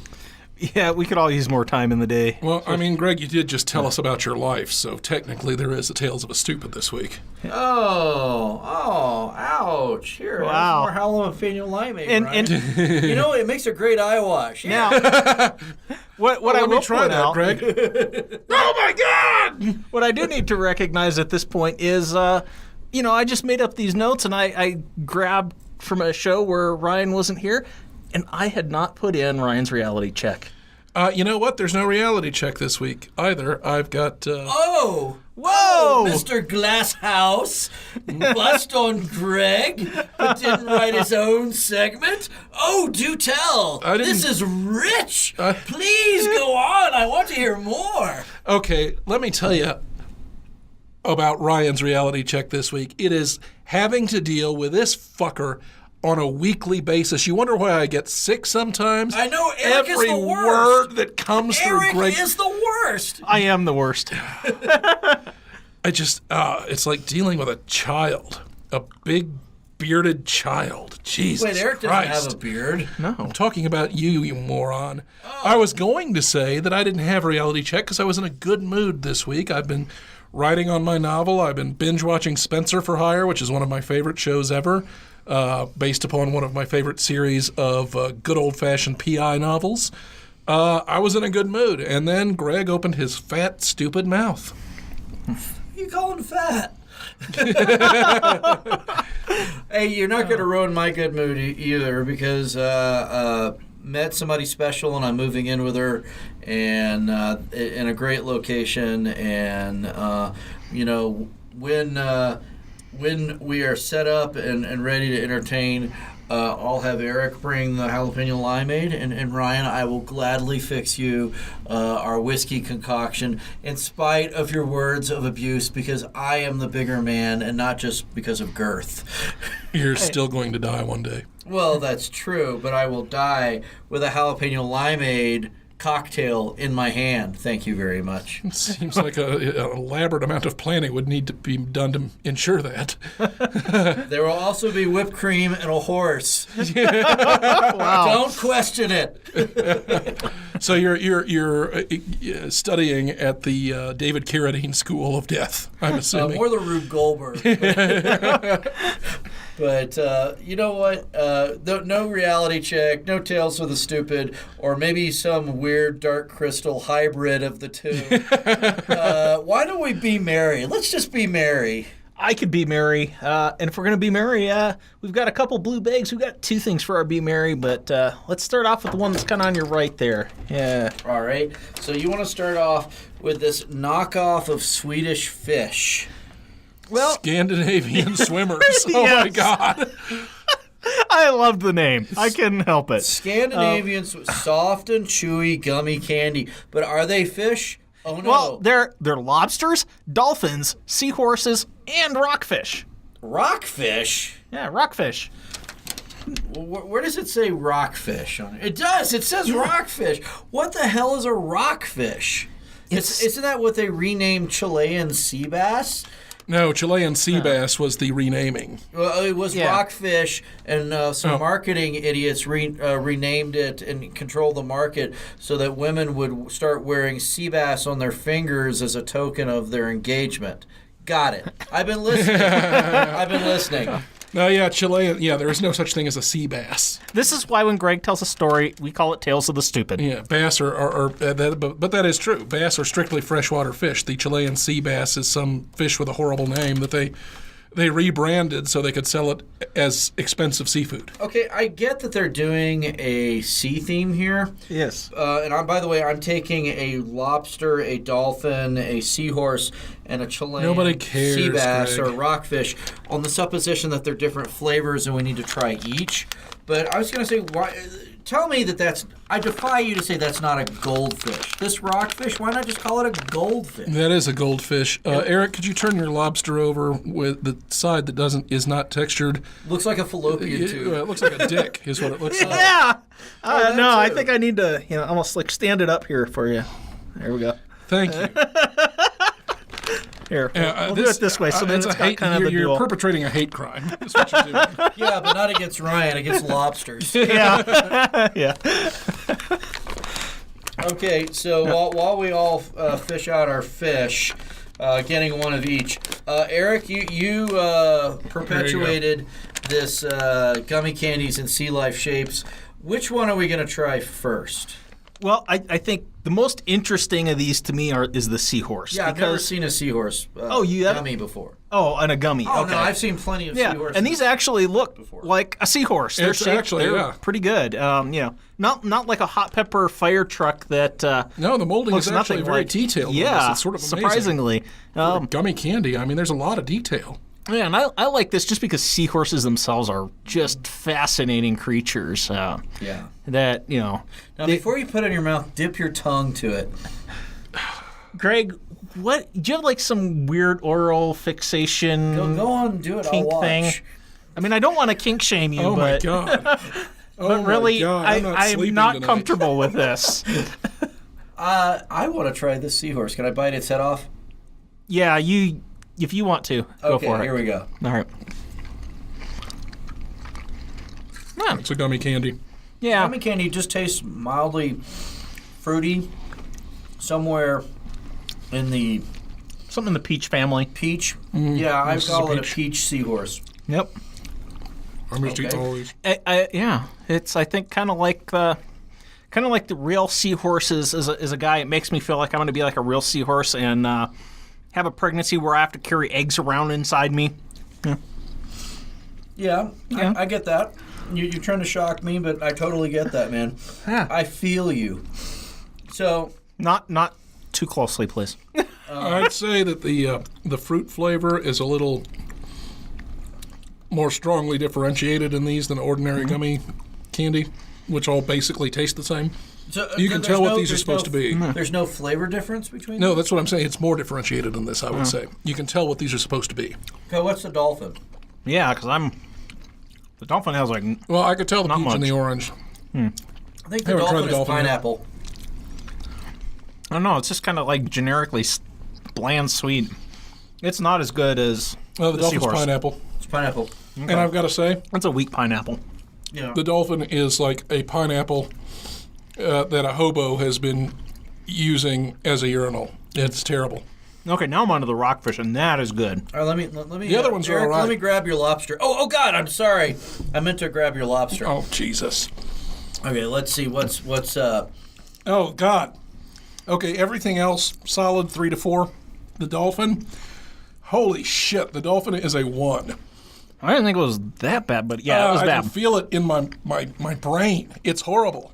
Yeah, we could all use more time in the day. Well, I mean, Greg, you did just tell us about your life, so technically there is a Tales of a Stupid this week. Oh, ouch. Here, Wow. more jalapeno limeade, And- Brian. and- It makes a great eye wash. Now, what I Let me will try point that, out, Greg. Oh my God! what I do need to recognize at this point is, I just made up these notes and I grabbed from a show where Ryan wasn't here, and I had not put in Ryan's reality check. You know what? There's no reality check this week either. I've got. Oh! Whoa! Mr. Glasshouse bust on Greg, but didn't write his own segment? Oh, do tell. I didn't- This is rich. Please go on. I want to hear more. Okay, let me tell you about Ryan's reality check this week. It is having to deal with this fucker on a weekly basis. You wonder why I get sick sometimes? I know Erik is Every the worst. word that comes through Erik Greg. is the worst. I am the worst. I just, it's like dealing with a child, a big bearded child. Jesus Wait, Erik doesn't Christ. have a beard. I'm talking about you moron. I was going to say that I didn't have a reality check because I was in a good mood this week. I've been writing on my novel. I've been binge watching Spencer for Hire, which is one of my favorite shows ever, based upon one of my favorite series of good old-fashioned PI novels. I was in a good mood, and then Greg opened his fat, stupid mouth. You call him fat. Hey, you're not going to ruin my good mood either because met somebody special and I'm moving in with her and in a great location and when we are set up and ready to entertain, I'll have Erik bring the jalapeno limeade, and Ryan, I will gladly fix you our whiskey concoction in spite of your words of abuse because I am the bigger man and not just because of girth. You're still going to die one day. Well, that's true, but I will die with a jalapeno limeade cocktail in my hand. Thank you very much. It seems like an elaborate amount of planning would need to be done to ensure that. There will also be whipped cream and a horse. Wow. Don't question it. So you're studying at the David Carradine School of Death, I'm assuming. More the Rube Goldberg. But you know what? No reality check, no Tales of the Stupid, or maybe some weird Dark Crystal hybrid of the two. Why don't we be merry? Let's just be merry. I could be merry, and if we're going to be merry, we've got a couple blue bags. We've got two things for our be merry, but let's start off with the one that's kind of on your right there. Yeah. All right. So you want to start off with this knockoff of Swedish fish. Well, Scandinavian swimmers. Oh my Yes. God. I love the name. I couldn't help it. Scandinavian soft and chewy gummy candy. But are they fish? Oh no. Well, they're lobsters, dolphins, seahorses, and rockfish. Rockfish? Yeah, rockfish. Where does it say rockfish on it? It does. It says rockfish. What the hell is a rockfish? Isn't that what they renamed Chilean sea bass? No, Chilean sea bass was the renaming. Well, it was Yeah. rockfish, and some marketing idiots renamed it and controlled the market so that women would start wearing sea bass on their fingers as a token of their engagement. Got it. I've been listening. No, yeah, Chilean. Yeah, there is no such thing as a sea bass. This is why when Greg tells a story, we call it Tales of the Stupid. Yeah, bass but that is true. Bass are strictly freshwater fish. The Chilean sea bass is some fish with a horrible name that they rebranded so they could sell it as expensive seafood. Okay, I get that they're doing a sea theme here. Yes. By the way, I'm taking a lobster, a dolphin, a seahorse, and a Chilean Nobody cares, sea bass Greg. or rockfish on the supposition that they're different flavors and we need to try each. But I was going to say, why? Tell me that's. I defy you to say that's not a goldfish. This rockfish, why not just call it a goldfish? That is a goldfish. Eric, could you turn your lobster over with the side that is not textured? Looks like a fallopian tube. It looks like a dick, is what it looks like. Yeah. that No, I too. think I need to, almost like stand it up here for you. There we go. Thank you. Here, we'll do it this way. So then it's got kind of the You're dual. perpetrating a hate crime. That's what you're doing. Yeah, but not against Ryan, against lobsters. Yeah. Yeah. Okay, so while we all fish out our fish, getting one of each, Eric, you perpetuated this gummy candies in sea life shapes. Which one are we going to try first? Well, I think the most interesting of these to me is the seahorse. Yeah, I've never seen a seahorse you have? gummy before. Oh, and a gummy. Oh, okay. no, I've seen plenty of Yeah, seahorses. and these actually look before. like a seahorse. They're It's shaped, actually, they're yeah. pretty good. Not like a hot pepper fire truck that No, the molding looks is actually nothing very like, detailed. on Yeah, this. It's sort of amazing. surprisingly. For gummy candy, I mean, there's a lot of detail. Yeah, and I like this just because seahorses themselves are just fascinating creatures. Yeah. That Now, before you put it in your mouth, dip your tongue to it. Greg, what do you have like some weird oral fixation Go on and do it. I'll kink watch. thing? I mean, I don't want to kink shame you, Oh, my but God. but really, I am sleeping not tonight. comfortable with this. I want to try this seahorse. Can I bite its head off? Yeah, if you want to, go Okay, for it. here we go. All right. It's a gummy candy. Yeah. Gummy candy just tastes mildly fruity, somewhere in the Something in the peach family. peach. Yeah, I this is call a it a peach. peach seahorse. Yep. I'm just eating Okay. all these. Yeah, it's I think kind of like the real seahorses. As a guy, it makes me feel like I'm going to be like a real seahorse and have a pregnancy where I have to carry eggs around inside me. Yeah, Yeah. I get that. You're trying to shock me, but I totally get that, man. Yeah. I feel you. So, Not too closely, please. I'd say that the fruit flavor is a little more strongly differentiated in these than ordinary gummy candy, which all basically taste the same. You can there's tell what no- these are there's supposed to be. There's no flavor difference between No, them? that's what I'm saying. It's more differentiated than this, I would say. You can tell what these are supposed to be. Okay, what's the dolphin? Yeah, because the dolphin has like Well, I could tell the Not peach much. and the orange. I think the Haven't tried dolphin the is dolphin yet. pineapple. I don't know. It's just kind of like generically bland sweet. It's not as good as Well, the dolphin's seahorse. pineapple. It's pineapple. And I've got to say, That's a weak pineapple. Yeah. the dolphin is like a pineapple that a hobo has been using as a urinal. It's terrible. Okay, now I'm onto the rockfish, and that is good. All right, let me. The other ones are Eric, all right. Let me grab your lobster. Oh God, I'm sorry. I meant to grab your lobster. Oh, Jesus. Okay, let's see what's Oh, God. Okay, everything else, solid 3 to 4. The dolphin, holy shit, the dolphin is a 1. I didn't think it was that bad, but yeah, it was I bad. can feel it in my brain. It's horrible.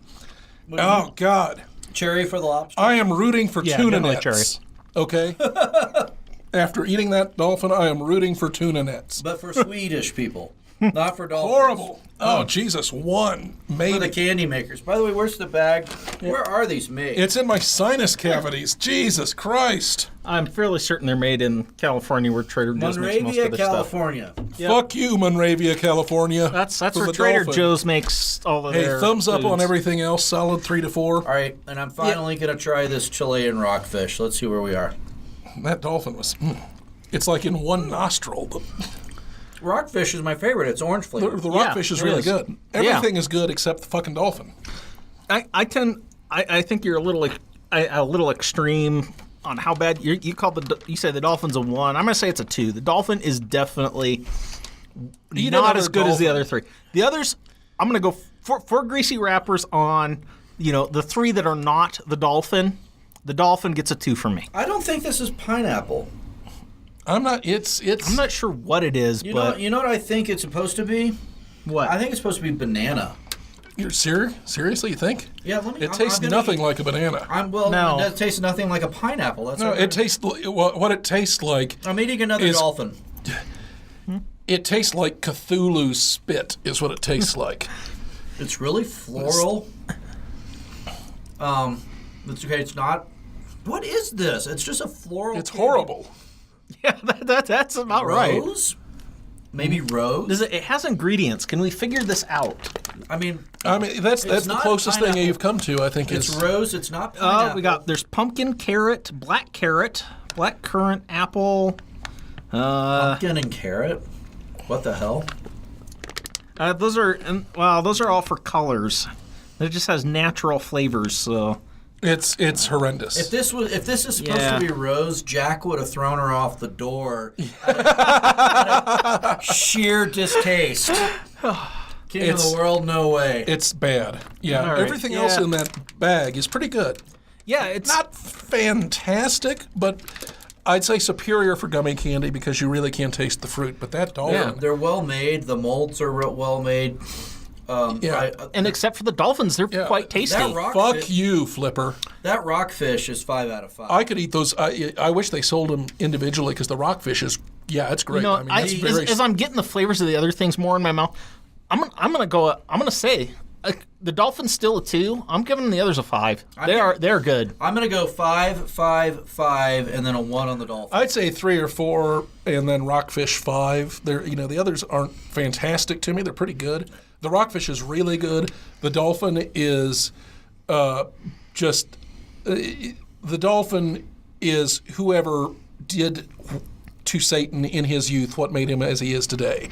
Oh, God. cherry for the lobster. I am rooting for Yeah, tuna definitely nets. Okay? After eating that dolphin, I am rooting for tuna nets. But for Swedish people, not for dolphins. Horrible. Oh, Jesus, 1, For the maybe. candy makers. By the way, where's the bag? Where are these made? It's in my sinus cavities. Jesus Christ. I'm fairly certain they're made in California, where Trader Joe's makes most Monravia, of their stuff. California. Yep. Fuck you, Monravia, California. That's for where the Trader dolphin. Joe's makes all of Hey, their thumbs up on foods. everything else. Solid 3 to 4. All right, and I'm finally going to try this Chilean rockfish. Let's see where we are. That dolphin was. It's like in one nostril. Rockfish is my favorite. It's orange The flavor. rockfish is it really is. good. Everything is good except the fucking dolphin. I think you're a little extreme on how bad you say the dolphin's a 1. I'm gonna say it's a 2. The dolphin is definitely Eat not another as good as the dolphin. other 3. The others, I'm gonna go for greasy wrappers on the 3 that are not the dolphin. The dolphin gets a 2 from me. I don't think this is pineapple. I'm not. It's. I'm not sure what it is, You but know what I think it's supposed to be? what? I think it's supposed to be banana. You're seriously? You think? Yeah, It tastes nothing like a banana. No. It does taste nothing like a pineapple. That's No, what it tastes. What it tastes like. I'm eating another is- dolphin. It tastes like Cthulhu's spit. Is what it tastes like. It's really floral. It's okay. It's not. What is this? It's just a floral. It's candy. horrible. Yeah, that's about right. Rose? Maybe rose. It has ingredients. Can we figure this out? I mean, That's the not closest thing pineapple. you've come to. I think it's is rose. It's not pineapple. There's pumpkin, carrot, black currant, apple. Pumpkin and carrot. What the hell? Those are all for colors. It just has natural flavors. So it's horrendous. If this is supposed Yeah. to be Rose, Jack would have thrown her off the door. Out of sheer distaste. King of the world, no way. It's bad. Yeah, All right. everything else Yeah. in that bag is pretty good. yeah, it's Not fantastic, but I'd say superior for gummy candy because you really can't taste the fruit. But that dolphin, They're well made. The molds are well made. Yeah. and except for the dolphins, they're Yeah. quite tasty. That rock- fuck you, Flipper. That rockfish is 5 out of 5. I could eat those. I wish they sold them individually because the rockfish is, it's great. You know, I mean, that's very. as I'm getting the flavors of the other things more in my mouth, I'm gonna say the dolphin's still a 2. I'm giving the others a 5. They're good. I'm gonna go 5, 5, 5, and then a 1 on the dolphin. I'd say 3 or 4, and then rockfish 5. They're the others aren't fantastic to me. They're pretty good. The rockfish is really good. The dolphin is just. The dolphin is whoever did to Satan in his youth what made him as he is today.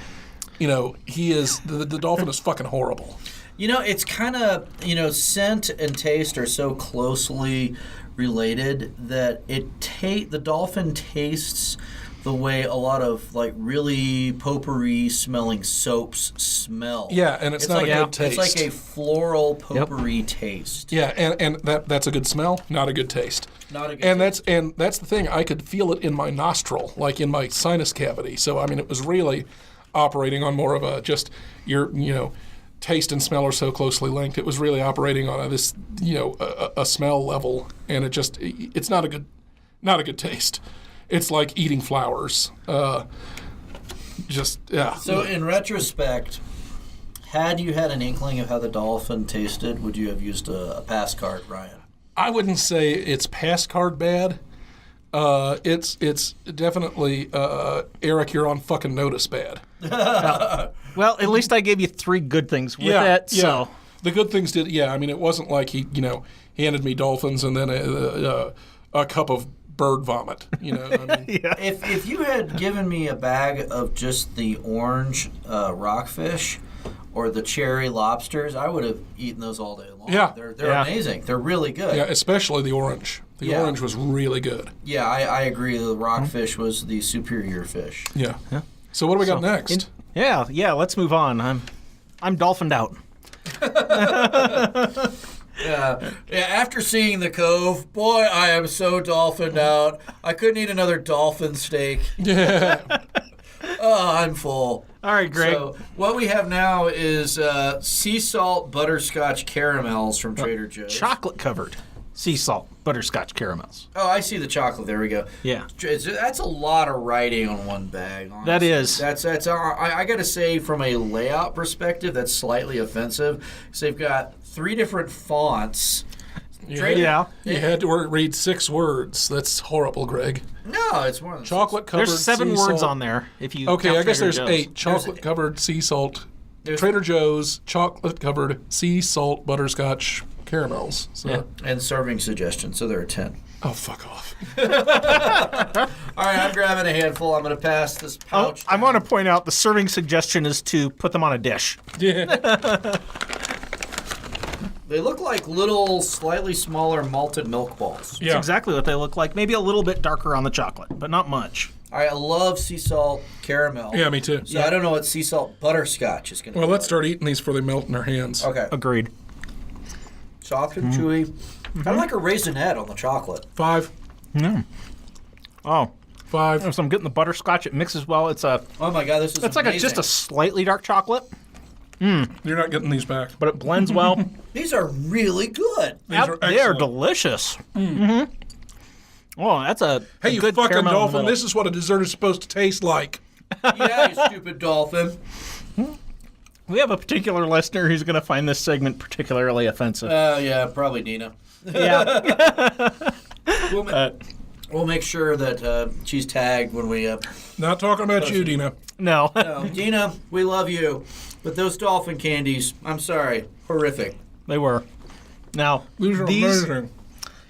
He is the dolphin is fucking horrible. It's kind of, scent and taste are so closely related that the dolphin tastes the way a lot of like really potpourri smelling soaps smell. Yeah, and it's not like a good taste. It's like a floral potpourri taste. Yeah, and that's a good smell, not a good taste. Not a good And taste. that's the thing. I could feel it in my nostril, like in my sinus cavity. So I mean, it was really operating on more of a just your taste and smell are so closely linked. It was really operating on a smell level, and it's not a good taste. It's like eating flowers. So in retrospect, had you had an inkling of how the dolphin tasted, would you have used a pass card, Ryan? I wouldn't say it's pass card bad. It's definitely Erik, you're on fucking notice bad. Well, at least I gave you 3 good things with it. So The good things did. Yeah, I mean, it wasn't like he handed me dolphins and then a cup of bird vomit. I mean, If you had given me a bag of just the orange rockfish or the cherry lobsters, I would have eaten those all day long. Yeah. They're Yeah. amazing. They're really good. yeah, especially the orange. The orange was really good. Yeah, I agree. The rockfish was the superior fish. Yeah. So what do we got next? yeah, let's move on. I'm dolphined out. After seeing the Cove, boy, I am so dolphined out. I couldn't eat another dolphin steak. Yeah. Oh, I'm full. All right, Greg. So what we have now is sea salt butterscotch caramels from Trader Joe's. Chocolate covered sea salt butterscotch caramels. Oh, I see the chocolate. There we go. Yeah. That's a lot of writing on one bag. Honestly. That is. That's. I got to say, from a layout perspective, that's slightly offensive. So they've got 3 different fonts. Yeah. You had to read 6 words. That's horrible, Greg. No, it's more than Chocolate covered. There's 7 sea words salt. on there. If you Okay, count I guess Trader there's Joe's. 8. Chocolate covered sea salt. There's- Trader Joe's chocolate covered sea salt butterscotch caramels. So Yeah. and serving suggestions. So there are 10. Oh, fuck off. All right, I'm grabbing a handful. I'm going to pass this pouch. I want to point out the serving suggestion is to put them on a dish. Yeah. They look like little, slightly smaller malted milk balls. Yeah. That's exactly what they look like. Maybe a little bit darker on the chocolate, but not much. All right, I love sea salt caramel. Yeah, me too. So I don't know what sea salt butterscotch is going to Well, let's start eating these before they melt in our hands. Okay. Agreed. Soft and chewy. Kind of like a raisinette on the chocolate. 5. Oh, 5. so I'm getting the butterscotch. It mixes well. It's Oh my God, this is like amazing. just a slightly dark chocolate, You're not getting these back. but it blends well. These are really good. These are They are excellent. delicious. Mm-hmm. Oh, that's a Hey, a you good fucking caramel in the dolphin, middle. this is what a dessert is supposed to taste like. Yeah, you stupid dolphin. We have a particular listener who's going to find this segment particularly offensive. Yeah, probably Dina. Yeah. We'll make sure that she's tagged when we... Not talking about you, Dina. No. No, Dina, we love you. But those dolphin candies, I'm sorry, horrific. They were. Now, These are amazing.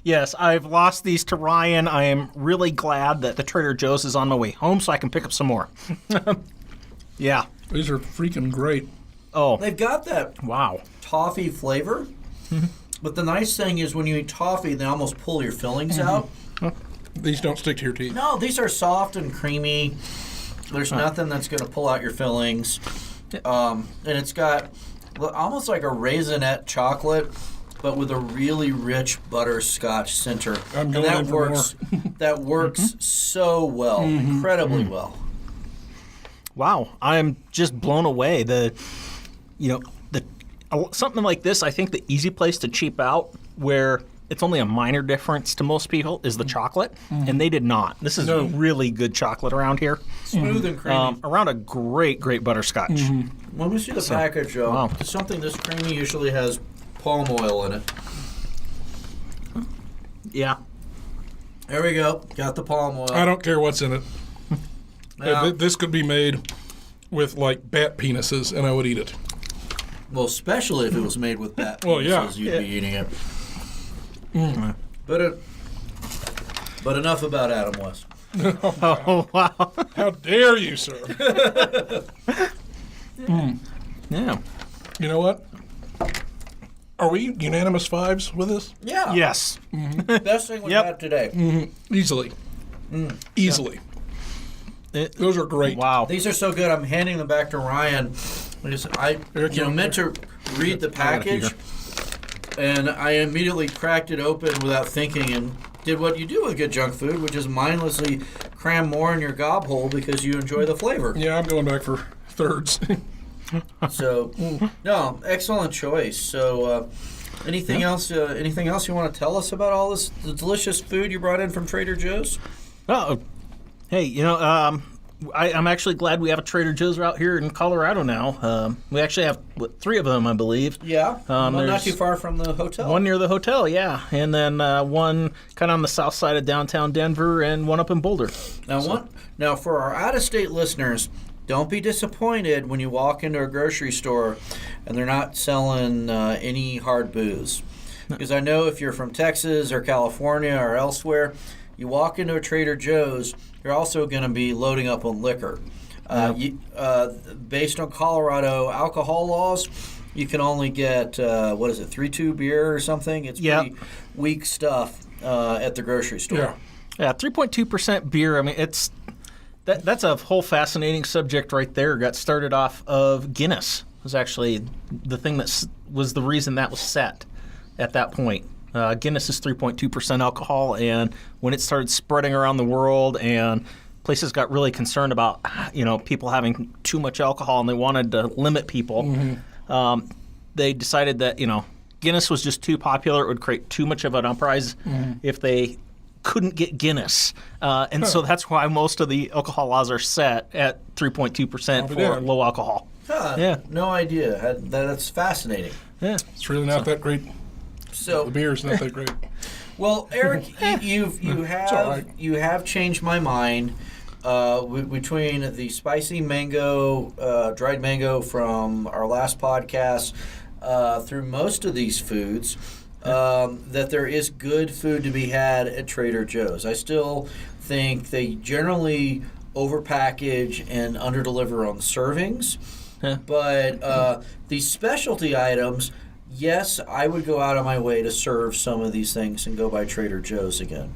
yes, I've lost these to Ryan. I am really glad that the Trader Joe's is on my way home so I can pick up some more. Yeah. These are freaking great. Oh, They've got that wow. toffee flavor. But the nice thing is when you eat toffee, they almost pull your fillings out. These don't stick to your teeth. No, these are soft and creamy. There's nothing that's going to pull out your fillings. And it's got almost like a raisinette chocolate, but with a really rich butterscotch center. I'm And going that in for works. That works so well, incredibly well. Wow. I'm just blown away. Something like this, I think the easy place to cheap out where it's only a minor difference to most people is the chocolate, and they did not. This is really good chocolate around here. Smooth and creamy. Around a great butterscotch. When we see the package, wow. something this creamy usually has palm oil in it. Yeah. There we go. Got the palm oil. I don't care what's in it. Now, This could be made with, like, bat penises, and I would eat it. well, especially if it was made with bat Well, yeah. pieces, you'd be eating it. But enough about Adam West. Oh, wow. How dare you, sir? Yeah. You know what? Are we unanimous 5s with this? Yeah. Yes. Best thing we've Yep. had today. Easily. Easily. Those are great. Wow. These are so good. I'm handing them back to Ryan because I Erik, you meant to read the package, and I immediately cracked it open without thinking and did what you do with good junk food, which is mindlessly cram more in your gob hole because you enjoy the flavor. Yeah, I'm going back for 3rds. So, no, excellent choice. So, anything else? Anything else you want to tell us about all this the delicious food you brought in from Trader Joe's? Oh, hey, I'm actually glad we have a Trader Joe's out here in Colorado now. We actually have 3 of them, I believe. Yeah, well, not there's too far from the hotel. One near the hotel, yeah, and then one kind of on the south side of downtown Denver, and one up in Boulder. Now, for our out-of-state listeners, don't be disappointed when you walk into a grocery store and they're not selling any hard booze. Because I know if you're from Texas or California or elsewhere, you walk into a Trader Joe's, you're also going to be loading up on liquor. Based on Colorado alcohol laws, you can only get, 3-2 beer or something? It's pretty weak stuff at the grocery store. Yeah, 3.2% beer. I mean, that's a whole fascinating subject right there. Got started off of Guinness. Was actually the thing that was the reason that was set at that point. Guinness is 3.2% alcohol, and when it started spreading around the world and places got really concerned about, people having too much alcohol and they wanted to limit people, they decided that, Guinness was just too popular. It would create too much of an uprising if they couldn't get Guinness. So that's why most of the alcohol laws are set at 3.2% for low alcohol. Huh, Yeah. No idea. That's fascinating. Yeah. It's really not that great. So The beer's not that great. Well, Erik, you have changed my mind between the spicy mango, dried mango from our last podcast, through most of these foods. that there is good food to be had at Trader Joe's. I still think they generally overpackage and underdeliver on servings. But these specialty items, yes, I would go out of my way to serve some of these things and go by Trader Joe's again.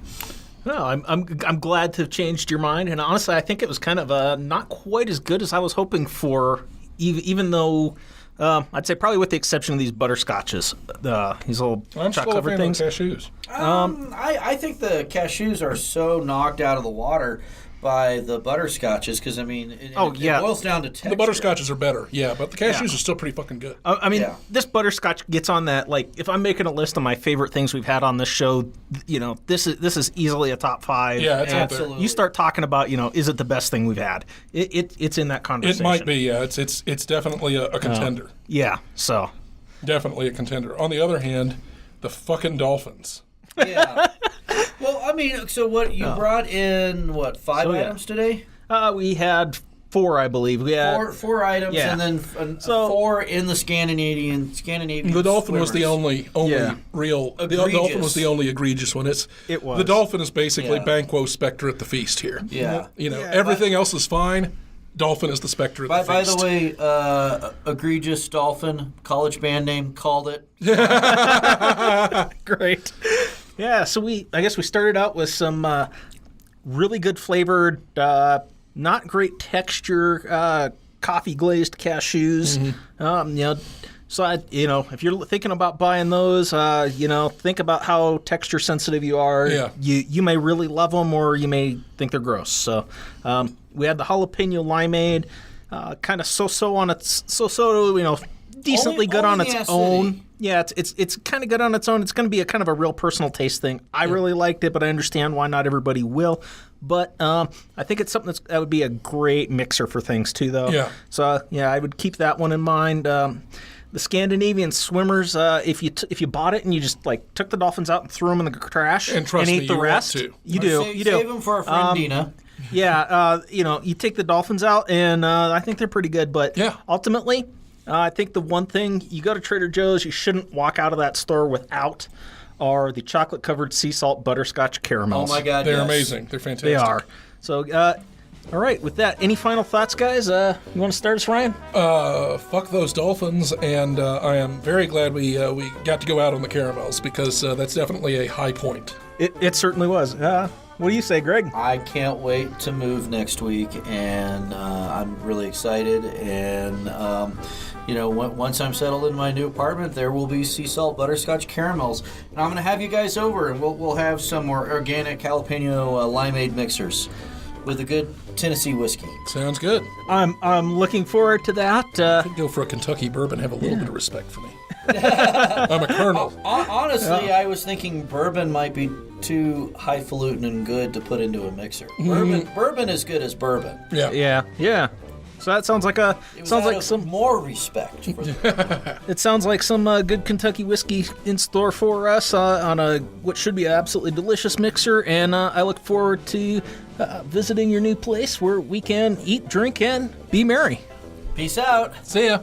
No, I'm glad to have changed your mind, and honestly, I think it was kind of not quite as good as I was hoping for, even though I'd say probably with the exception of these butterscotches, these little I'm still a chocolate fan things. of cashews. I think the cashews are so knocked out of the water by the butterscotches because, I mean, it boils down to texture. The butterscotches are better, yeah, but the cashews are still pretty fucking good. I mean, this butterscotch gets on that. Like, if I'm making a list of my favorite things we've had on this show, this is easily a top 5. Yeah, it's out there. Absolutely. You start talking about, is it the best thing we've had? It's in that conversation. It might be, yeah. It's definitely a contender. Yeah, so. Definitely a contender. On the other hand, the fucking dolphins. Yeah. Well, I mean, so what you brought in? What 5 items today? We had 4, I believe. We had Four items, and then 4 in the Scandinavian. The dolphin was the only real. The dolphin was the only egregious one. It was. The dolphin is basically Banquo Spectre at the feast here. Yeah. Everything else is fine. Dolphin is the Spectre at the By feast. the way, egregious dolphin, college band name, called it. Great. Yeah, so I guess we started out with some really good flavored, not great texture, coffee glazed cashews. So if you're thinking about buying those, think about how texture sensitive you are. Yeah. You may really love them, or you may think they're gross. So we had the jalapeno limeade, kind of so-so on its decently good on its own. Yeah, it's kind of good on its own. It's going to be a kind of a real personal taste thing. I really liked it, but I understand why not everybody will. But I think it's something that would be a great mixer for things too, though. Yeah. So I would keep that one in mind. The Scandinavian swimmers, if you bought it and you just took the dolphins out and threw them in the trash and trust ate me, the you rest, want to. you do. Save them for our friend Dina. Yeah, you take the dolphins out, and I think they're pretty good. But ultimately, I think the one thing you go to Trader Joe's, you shouldn't walk out of that store without are the chocolate-covered sea salt butterscotch caramels. Oh my God, they're amazing. They're fantastic. They are. So, all right. With that, any final thoughts, guys? You want to start us, Ryan? Fuck those dolphins, and I am very glad we got to go out on the caramels because that's definitely a high point. It certainly was. What do you say, Greg? I can't wait to move next week, and I'm really excited. And once I'm settled in my new apartment, there will be sea salt butterscotch caramels, and I'm going to have you guys over, and we'll have some more organic jalapeno limeade mixers with a good Tennessee whiskey. Sounds good. I'm looking forward to that. I'd go for a Kentucky bourbon. Have a little bit of respect for me. I'm a colonel. Honestly, I was thinking bourbon might be too highfalutin and good to put into a mixer. Bourbon is good as bourbon. Yeah. So that sounds like some more respect for them. It sounds like some good Kentucky whiskey in store for us on what should be an absolutely delicious mixer, and I look forward to visiting your new place where we can eat, drink, and be merry. Peace out. See ya.